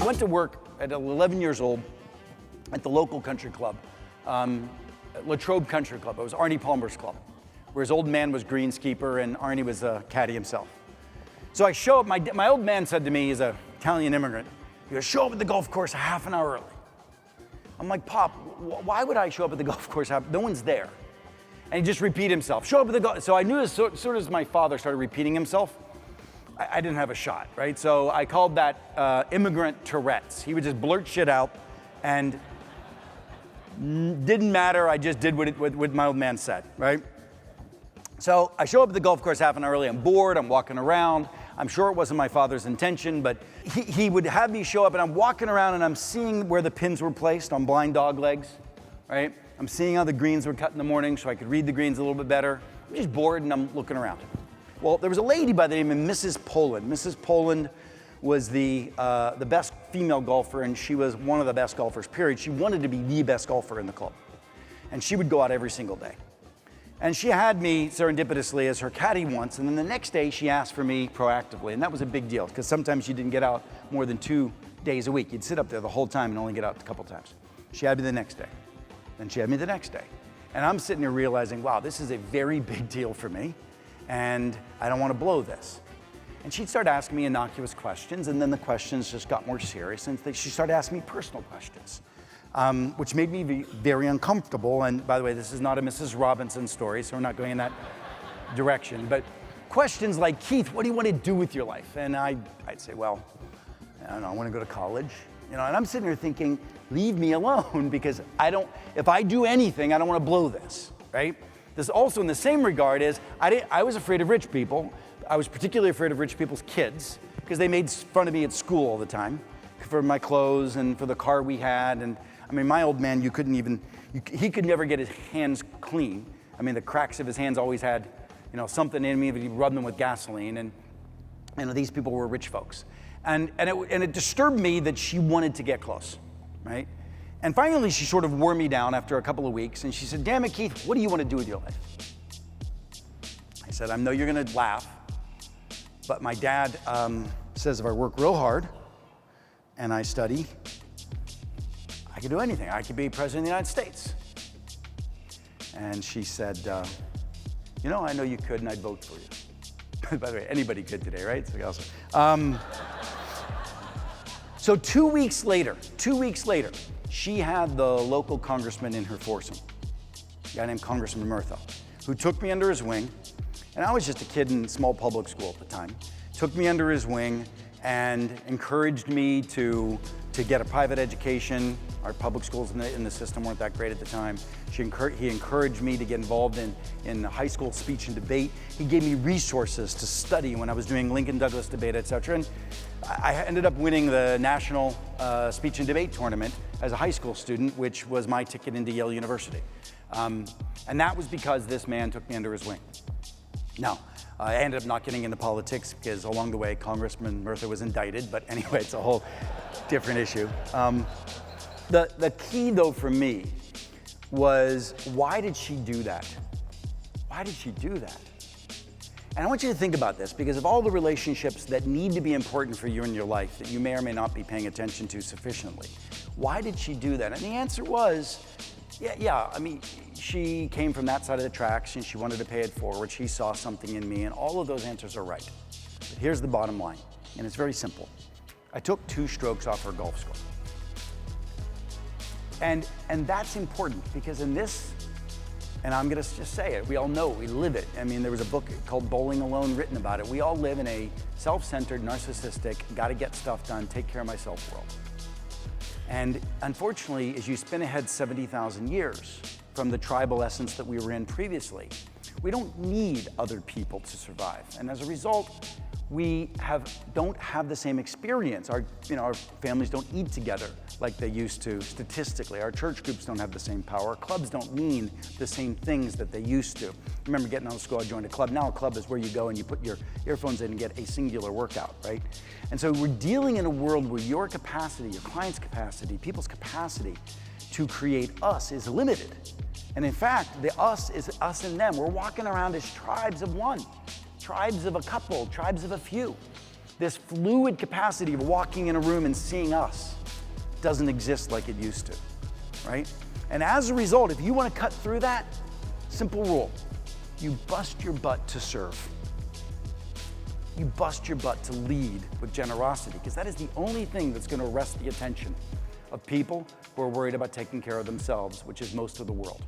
I went to work at 11 years old at the local country club, Latrobe Country Club. It was Arnie Palmer's club, where his old man was greenskeeper and Arnie was a caddy himself. So I show up, my old man said to me, he's an Italian immigrant, he goes, show up at the golf course a half an hour early. I'm like, Pop, why would I show up at the golf course? No one's there. And he just repeat himself, show up at the golf. So I knew as soon as my father started repeating himself, I didn't have a shot, right? So I called that immigrant Tourette's. He would just blurt shit out and didn't matter, I just did what my old man said, right? So I show up at the golf course half an hour early, I'm bored, I'm walking around. I'm sure it wasn't my father's intention, but he would have me show up and I'm walking around and I'm seeing where the pins were placed on blind dog legs, right? I'm seeing how the greens were cut in the morning so I could read the greens a little bit better. I'm just bored and I'm looking around. Well, there was a lady by the name of Mrs. Poland. Mrs. Poland was the best female golfer, and she was one of the best golfers, period. She wanted to be the best golfer in the club. And she would go out every single day. And she had me serendipitously as her caddy once, and then the next day she asked for me proactively, and that was a big deal, because sometimes you didn't get out more than 2 days a week. You'd sit up there the whole time and only get out a couple times. She had me the next day. Then she had me the next day. And I'm sitting here realizing, wow, this is a very big deal for me, and I don't want to blow this. And she'd start asking me innocuous questions, and then the questions just got more serious, and she started asking me personal questions, which made me very uncomfortable. And by the way, this is not a Mrs. Robinson story, so we're not going in that direction. But questions like, Keith, what do you want to do with your life? And I'd say, well, I don't know, I want to go to college. And I'm sitting here thinking, leave me alone, because if I do anything, I don't want to blow this, right? This also in the same regard is, I was afraid of rich people. I was particularly afraid of rich people's kids, because they made fun of me at school all the time for my clothes and for the car we had. And I mean, my old man, he could never get his hands clean. I mean, the cracks of his hands always had, something in me, but he'd rub them with gasoline. And these people were rich folks. And it disturbed me that she wanted to get close, right? And finally, she sort of wore me down after a couple of weeks, and she said, damn it, Keith, what do you want to do with your life? I said, I know you're going to laugh, but my dad says if I work real hard and I study, I could do anything. I could be president of the United States. And she said, I know you could, and I'd vote for you. By the way, anybody could today, right? So 2 weeks later, she had the local congressman in her foursome, a guy named Congressman Murtha, who took me under his wing. And I was just a kid in small public school at the time. Took me under his wing and encouraged me to get a private education. Our public schools in the system weren't that great at the time. He encouraged me to get involved in high school speech and debate. He gave me resources to study when I was doing Lincoln Douglas debate, et cetera. And I ended up winning the national speech and debate tournament as a high school student, which was my ticket into Yale University. And that was because this man took me under his wing. Now, I ended up not getting into politics because along the way, Congressman Murtha was indicted, but anyway, it's a whole different issue. The key, though, for me was, why did she do that? Why did she do that? And I want you to think about this, because of all the relationships that need to be important for you in your life that you may or may not be paying attention to sufficiently, why did she do that? And the answer was, she came from that side of the tracks and she wanted to pay it forward. She saw something in me, and all of those answers are right. But here's the bottom line, and it's very simple. I took 2 strokes off her golf score. And that's important, because in this, and I'm gonna just say it, we all know it, we live it. I mean, there was a book called Bowling Alone written about it. We all live in a self-centered, narcissistic, gotta get stuff done, take care of myself world. And unfortunately, as you spin ahead 70,000 years from the tribal essence that we were in previously, we don't need other people to survive. And as a result, we don't have the same experience. Our families don't eat together like they used to statistically. Our church groups don't have the same power. Clubs don't mean the same things that they used to. I remember getting out of school, I joined a club. Now a club is where you go and you put your earphones in and get a singular workout, right? And so we're dealing in a world where your capacity, your client's capacity, people's capacity to create us is limited. And in fact, the us is us and them. We're walking around as tribes of one, tribes of a couple, tribes of a few. This fluid capacity of walking in a room and seeing us doesn't exist like it used to, right? And as a result, if you want to cut through that, simple rule, you bust your butt to serve. You bust your butt to lead with generosity, because that is the only thing that's going to arrest the attention of people who are worried about taking care of themselves, which is most of the world.